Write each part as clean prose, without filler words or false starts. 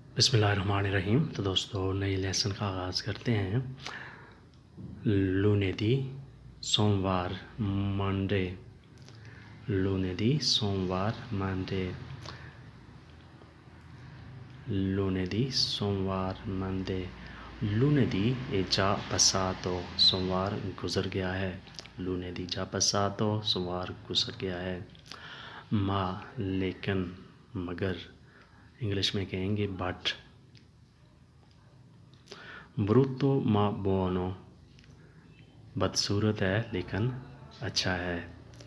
बिस्मिल्लाहिर्रहमानिर्रहीम। तो दोस्तों नई लेसन का आगाज़ करते हैं। लुनेदी सोमवार मंडे, लुनेदी सोमवार मंडे, लुनेदी सोमवार मंडे। लुनेदी è già passato, सोमवार गुज़र गया है। लुनेदी già passato, सोमवार गुज़र गया है। माँ लेकिन मगर, इंग्लिश में कहेंगे बट। ब्रूतो मा बुono, बदसूरत है लेकिन अच्छा है।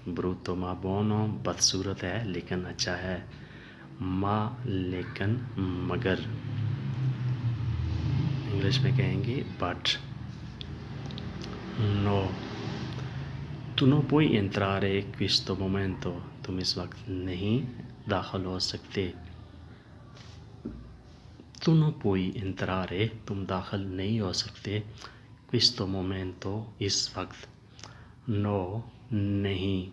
ब्रूतो मा बुono, बदसूरत है लेकिन अच्छा है। मा लेकिन मगर, इंग्लिश में कहेंगे but. No, tu non puoi entrare questo momento, तुम इस वक्त नहीं दाखिल हो सकते। tu non puoi entrare, तुम दाखिल नहीं हो सकते। questo momento, इस वक्त। नो नहीं।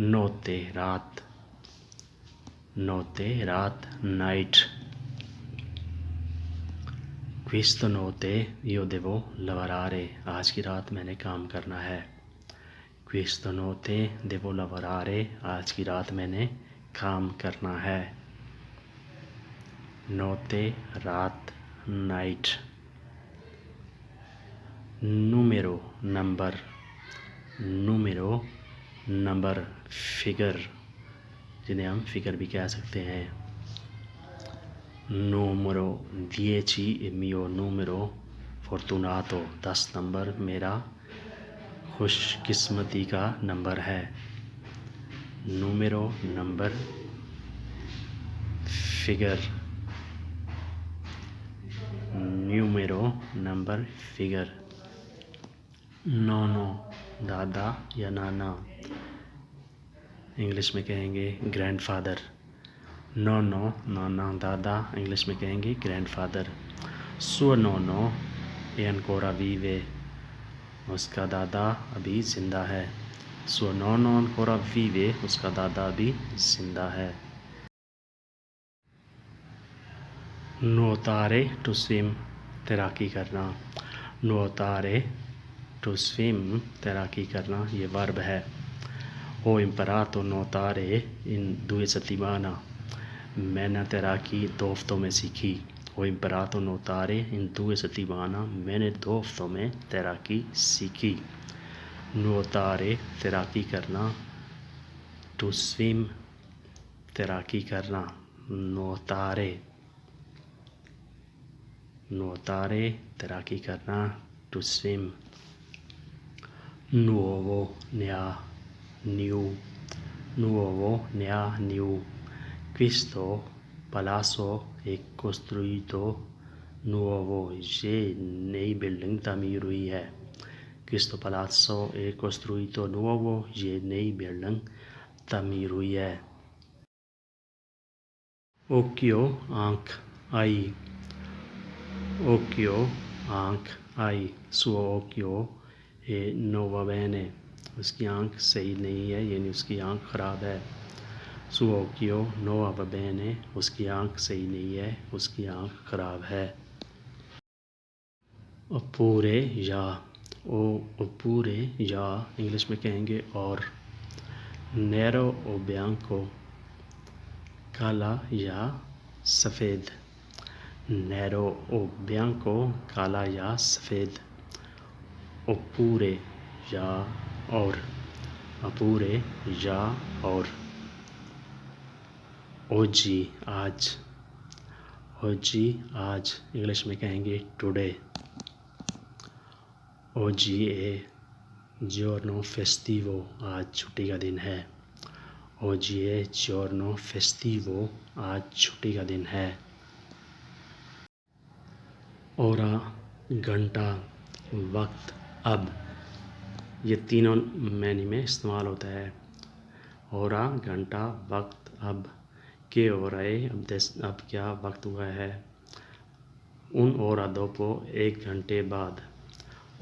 नोते रात, नोते रात night. Questa notte io devo lavorare, आज की रात मैंने काम करना है। Questa notte devo lavorare, आज की रात मैंने काम करना है। Notte रात night. Numero number, numero number. Figure, जिन्हें हम फिगर भी कह सकते हैं। Numero 10 è mio numero fortunato, 10 number मेरा खुशकिस्मती का नंबर है। Numero number, figure. Numero number figure. नोनो दादा या नाना, इंग्लिश में कहेंगे ग्रैंडफादर। नोनो नाना दादा, इंग्लिश में कहेंगे grandfather. Suo nonno è ancora vive, उसका दादा अभी ज़िंदा है। Suo nonno ancora vive, उसका दादा अभी ज़िंदा है। Nuotare to swim, तैराकी करना। Nuotare to swim, तैराकी करना, ये वर्ब है। Ho imparato a nuotare in 2 settimane, मैंने तैराकी 2 हफ्तों में सीखी। Ho imparato a nuotare in 2 settimane, मैंने 2 हफ्तों में तैराकी सीखी। Nuotare तैराकी करना, to swim तैराकी करना। Nuotare, nuotare तैराकी करना, to swim। Nuovo नया, new, nuovo नया, new। Questo palazzo è costruito nuovo, ये नई बिल्डिंग तामीर हुई है। Questo palazzo è costruito nuovo, ये नई बिल्डिंग तामीर हुई है। Occhio आँख, आई। Occhio आँख, आई। Suo occhio non va bene, उसकी आँख सही नहीं है, यानी उसकी आँख ख़राब है। Suo occhio non va bene, उसकी आँख सही नहीं है, उसकी आँख ख़राब है। oppure या, oppure या, इंग्लिश में कहेंगे और। nero o bianco, काला या सफ़ेद। nero o bianco, काला या सफ़ेद। oppure या और, oppure या और। oggi आज, oggi आज, इंग्लिश में कहेंगे टुडे। oggi è giorno festivo, आज छुट्टी का दिन है। oggi è giorno festivo, आज छुट्टी का दिन है। ora घंटा, वक्त, अब, ये तीनों मैनी में इस्तेमाल होता है। ora घंटा, वक्त, अब। के ora है, अब क्या वक्त हुआ है। un ora dopo, 1 घंटे बाद।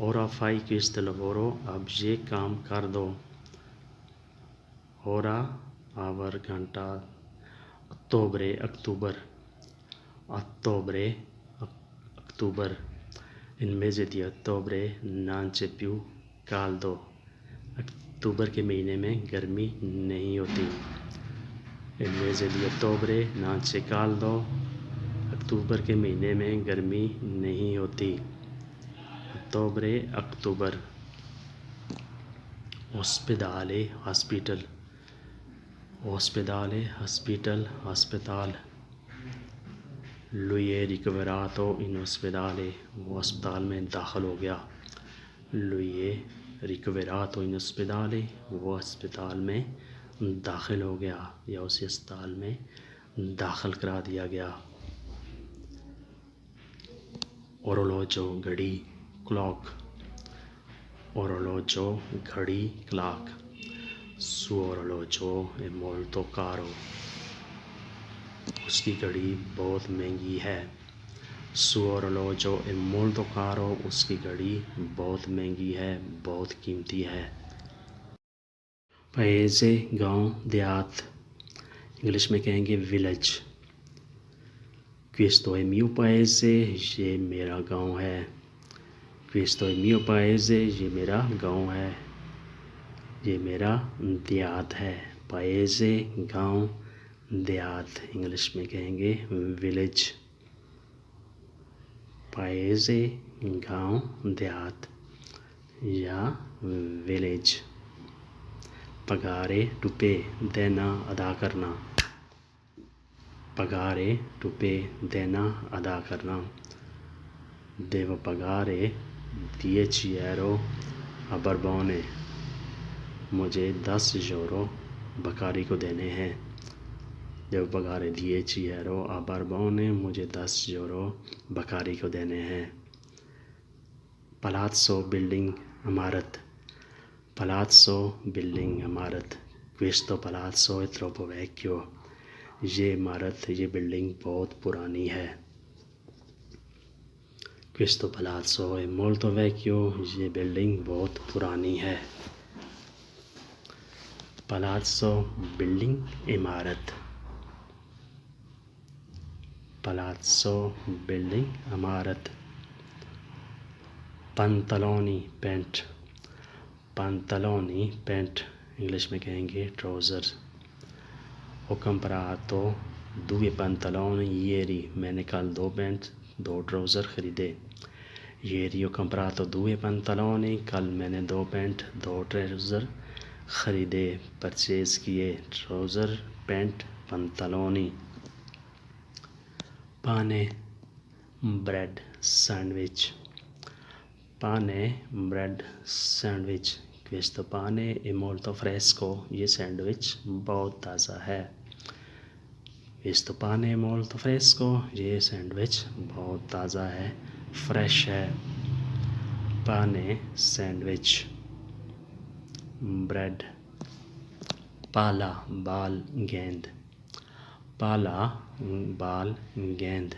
ora fai questo lavoro, अब ये काम कर दो। ora आवर घंटा, ottobre अक्टूबर। ottobre अक्टूबर, il mese di ottobre non c'è più caldo, अक्टूबर के महीने में गर्मी नहीं होती। il mese di ottobre non c'è caldo, अक्टूबर के महीने में गर्मी नहीं होती। ottobre अक्टूबर। ospedale हॉस्पिटल, ospedale हॉस्पिटल अस्पताल। lui è ricoverato in ospedale, वो अस्पताल में दाखिल हो गया। lui è ricoverato in ospedale, वो अस्पताल में दाखिल हो गया या उसे अस्पताल में दाखिल करा दिया गया। orologio घड़ी, क्लॉक, orologio घड़ी, clock. suo orologio è molto caro, उसकी घड़ी बहुत महंगी है। suo orologio è molto caro, उसकी घड़ी बहुत महंगी है, बहुत कीमती है। paese गांव, देहात, इंग्लिश में कहेंगे विलेज। questo è mio paese, ये मेरा गांव है। questo è mio paese, ये मेरा गांव है, ये मेरा देहात है। paese गांव, देहात, इंग्लिश में कहेंगे विलेज। paese गांव, देहात या विलेज। pagare to pay, देना, अदा करना। pagare to pay, देना, अदा करना। devo pagare 10 euro a Barbone, मुझे 10 यूरो बकारी को देने हैं। devo pagare 10 euro a Barbone, मुझे 10 यूरो बकारी को देने हैं। palazzo बिल्डिंग, इमारत। palazzo बिल्डिंग, इमारत। questo palazzo è troppo vecchio, ये इमारत, ये बिल्डिंग बहुत पुरानी है। questo palazzo è molto vecchio, ये बिल्डिंग बहुत पुरानी है। palazzo बिल्डिंग, इमारत। palazzo बिल्डिंग, इमारत। pantaloni pant, pantaloni pant, English में कहेंगे trouser. ho comprato 2 pantaloni ieri, मैंने कल 2 पैंट 2 ट्राउज़र ख़रीदे। ieri ho comprato 2 pantaloni, कल मैंने 2 पैंट 2 ट्राउज़र ख़रीदे, परचेज़ किए। Trouser, pant, pantaloni। pane bread, sandwich. pane bread, sandwich. questo pane è molto fresco, ये सैंडविच बहुत ताज़ा है। questo pane è molto fresco, ये सैंडविच बहुत ताज़ा है, फ्रेश है। pane sandwich, bread. pala बाल, गेंद। pala बाल, गेंद।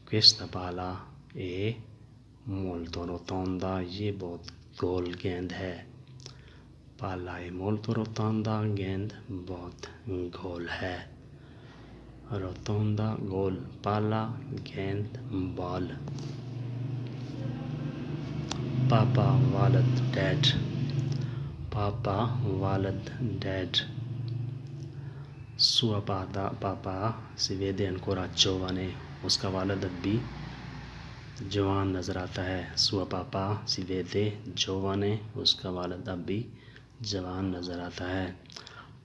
questa pala è molto rotonda, ये बहुत गोल गेंद है। pala è molto rotonda, गेंद बहुत गोल है। rotonda गोल, pala गेंद, बॉल। पापा वालद डैड, पापा वालद डैड। sua पापा si vede ancora giovane, उसका वालद अब भी जवान नज़र आता है। sua पापा si vede giovane, उसका वालद अब भी जवान नज़र आता है।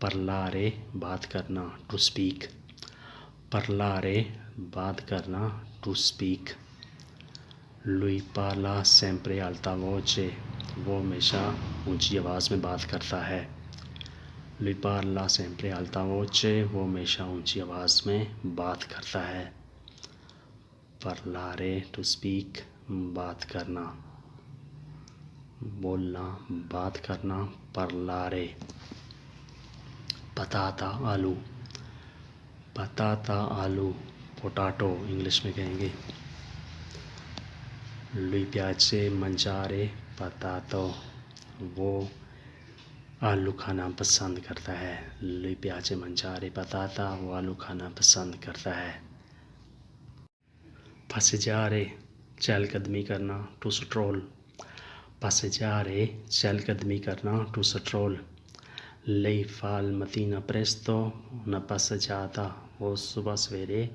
parlare बात करना, to speak। parlare बात करना, to speak। lui parla sempre alta voce, वो हमेशा ऊंची आवाज़ में बात करता है। lui parla sempre alta voce, वो हमेशा ऊंची आवाज़ में बात करता है। parlare to speak, बात करना, बोलना, बात करना, parlare। पताता आलू, पताता आलू, पोटैटो, इंग्लिश में कहेंगे। lui piace mangiare patato, वो आलू खाना पसंद करता है। lui piace mangiare patata, वो आलू खाना पसंद करता है। passeggiare चहलकदमी करना, to stroll, passeggiare चहलकदमी करना, to stroll. Lei fa al mattino presto una passeggiata, वो सुबह सवेरे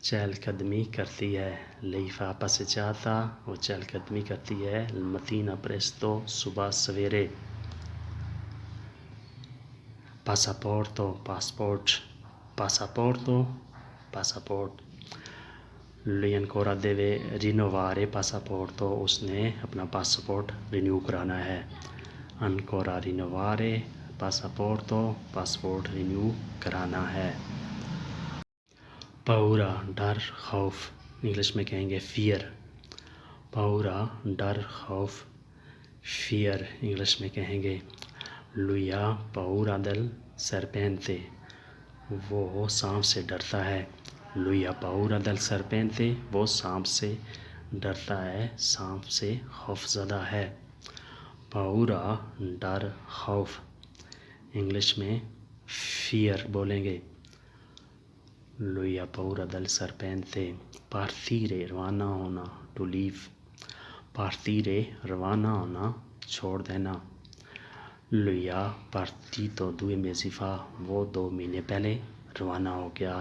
चहलकदमी करती है. Lei fa passeggiata, वो चहलकदमी करती है, al mattino presto, सुबह सवेरे. Passaporto, passport, passaporto, passport. Lui ancora deve rinnovare passaporto, उसने अपना पासपोर्ट रिन्यू कराना है. Ancora rinnovare passaporto, passport renew कराना है. पाउरा डर खौफ, इंग्लिश में कहेंगे फियर. पाउरा डर खौफ, फियर इंग्लिश में कहेंगे. Lui ha paura del serpente, वो सांप से डरता है. Lui ha paura del serpente, वो सांप से डरता है, सांप से खौफज़दा है. पाउरा डर खौफ, इंग्लिश में फियर बोलेंगे. Lui ha paura del serpente. Partire रवाना होना, to leave. Partire रवाना होना, छोड़ देना. Lui ha partito 2 mesi fa, वो 2 महीने पहले रवाना हो गया.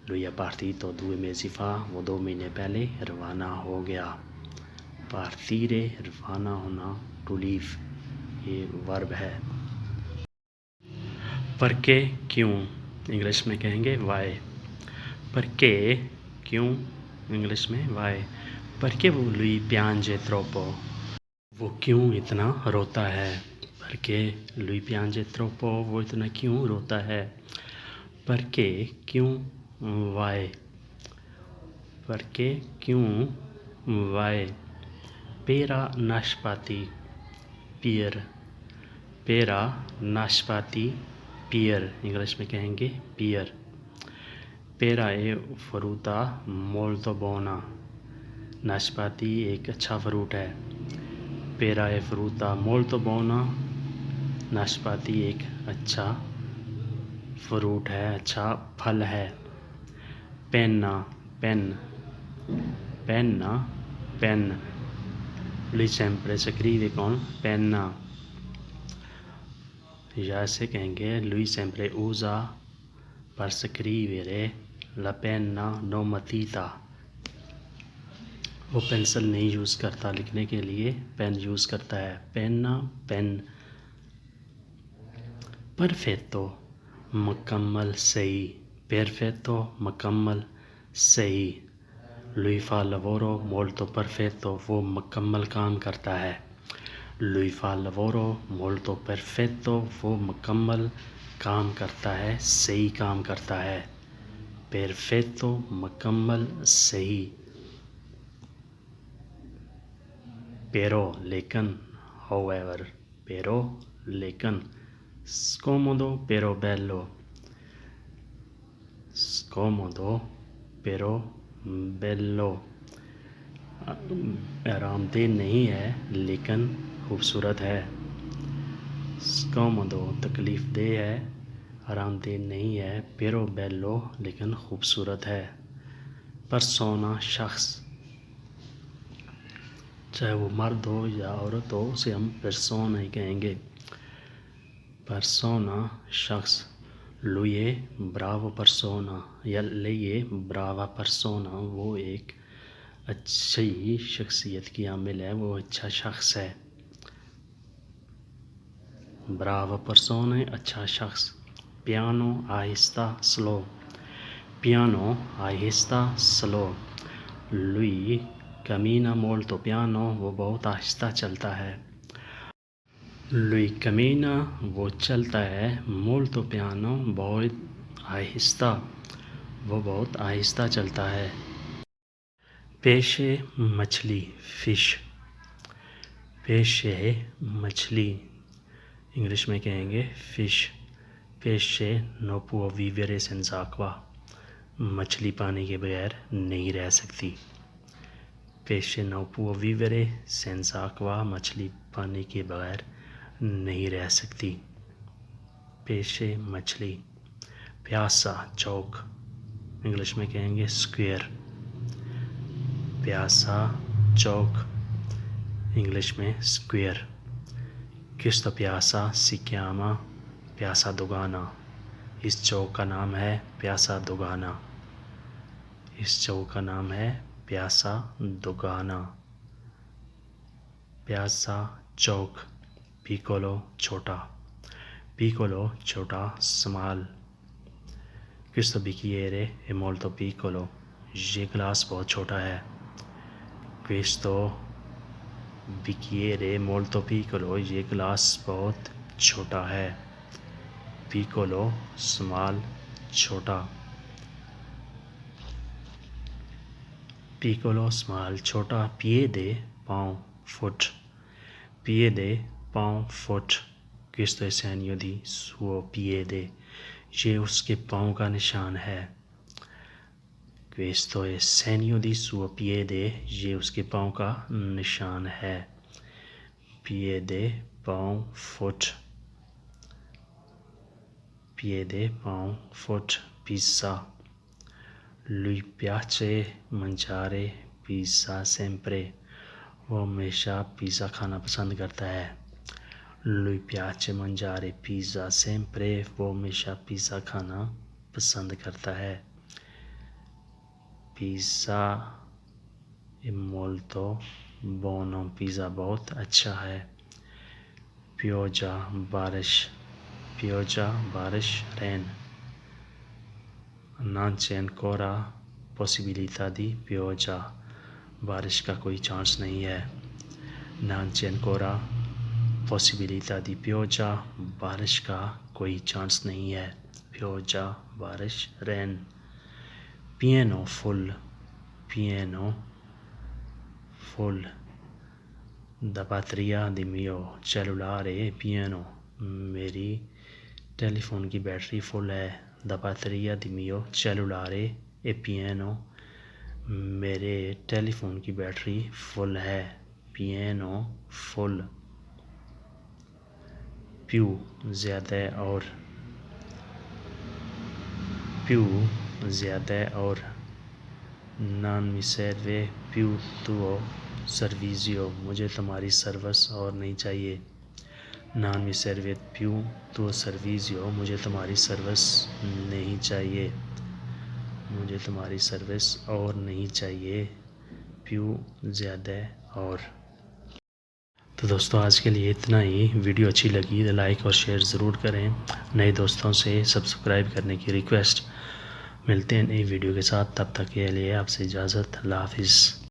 Lui ha partito 2 mesi fa, वो 2 महीने पहले रवाना हो गया. Partire रवाना होना, to leave, ये वर्ब है. परके क्यों, इंग्लिश में कहेंगे why. परके क्यों, इंग्लिश में why. परके lui piange troppo, वो क्यों इतना रोता है. परके lui piange troppo, वो इतना क्यों रोता है. परके क्यों, why. परके क्यों, why. पेरा नाशपाती, pear. पेरा नाशपाती, pear इंग्लिश में कहेंगे pear. पेरा ए फ्रूटा molto buona, नाशपाती एक अच्छा फ्रूट है. पेरा ए फ्रूटा molto buona, नाशपाती एक अच्छा फ्रूट है, अच्छा फल है. पेन्ना पेन, पेन्ना pen. Lui sempre scrive con penna, या ऐसे कहेंगे lui sempre usa per scrivere la penna non matita, वो पेंसिल नहीं यूज़ करता लिखने के लिए, पेन यूज़ करता है. पेन्ना पेन. परफेक्टो मुकम्मल सही, perfetto मुकम्मल सही. Lui fa lavoro molto perfetto, वो मुकम्मल काम करता है. Lui fa lavoro molto perfetto, वो मुकम्मल काम करता है, सही काम करता है. Perfetto मुकम्मल सही. Però लेकिन, however, però लेकिन. Scomodo però bello, scomodo però bello. आरामदेह नहीं है लेकिन खूबसूरत है. Scomodo तकलीफ़ देह है, आरामदेह नहीं है. pero bello लेकिन खूबसूरत है. persona शख्स, चाहे वो मर्द हो या औरत हो, उसे हम persona ही कहेंगे. persona शख्स. lui bravo persona या lei brava persona, वो एक अच्छी शख्सियत की हामिल है, वो अच्छा शख्स है. brava persona अच्छा शख्स. piano आहिस्ता स्लो, piano आहिस्ता slow. lui cammina molto piano, वो बहुत आहिस्ता चलता है. lui cammina वो चलता है, molto piano बहुत आहिस्ता, वो बहुत आहिस्ता चलता है. पेशे मछली फिश, पेशे मछली इंग्लिश में कहेंगे फिश. पेशे no può vivere senza acqua, मछली पानी के बगैर नहीं रह सकती. पेशे no può vivere senza acqua, मछली पानी के बगैर नहीं रह सकती. पेशे मछली. प्यासा चौक, इंग्लिश में कहेंगे स्क्वायर. piazza चौक, इंग्लिश में square. Questo piazza si chiama Piazza Dogana, इस चौक का नाम है प्यासा दोगाना, इस चौक का नाम है प्यासा दोगाना। प्यासा चौक, पिकोलो छोटा, पिकोलो छोटा, small. Questo bicchiere è molto piccolo, ये गिलास बहुत छोटा है। Questo bicchiere è molto piccolo, ये गिलास बहुत छोटा है। Piccolo स्मॉल, छोटा। Piccolo स्मॉल, छोटा। Piede पाँव, फुट, piede पाँव, foot. Questo è segno di suo piede, ये उसके पाँव का निशान है। Questo è segno di suo piede, ये उसके पाँव का निशान है। Piede पाँव, फुट, piede पाँव, foot. Pizza, lui piace mangiare pizza sempre, वो हमेशा पिज़्ज़ा खाना पसंद करता है। Lui piace mangiare pizza sempre, वो हमेशा पिज़्ज़ा खाना पसंद करता है। Pizza è molto buono, पिज़्ज़ा बहुत अच्छा है। Pioggia बारिश, pioggia बारिश, rain। Non c'è ancora possibilità di pioggia, बारिश का कोई चांस नहीं है। Non c'è ancora possibilità di pioggia, बारिश का कोई चांस नहीं है। Pioggia बारिश, rain। Pieno full, pieno full। Da batteria di mio cellulare è pieno, मेरी टेलीफोन की बैटरी फुल है। Da batteria di mio cellulare è pieno, मेरे टेलीफोन की बैटरी फुल है। Pieno full। più ज़्यादा और, più ज़्यादा और। Non mi serve più tuo servizio, मुझे तुम्हारी सर्विस और नहीं चाहिए। Non mi serve più tuo servizio, मुझे तुम्हारी सर्विस नहीं चाहिए, मुझे तुम्हारी सर्विस और नहीं चाहिए। più ज़्यादा और। तो दोस्तों आज के लिए इतना ही। वीडियो अच्छी लगी तो लाइक और शेयर ज़रूर करें। नए दोस्तों से सब्सक्राइब करने की रिक्वेस्ट। मिलते हैं नई वीडियो के साथ, तब तक के लिए आपसे इजाज़त। अल्लाह हाफिज़।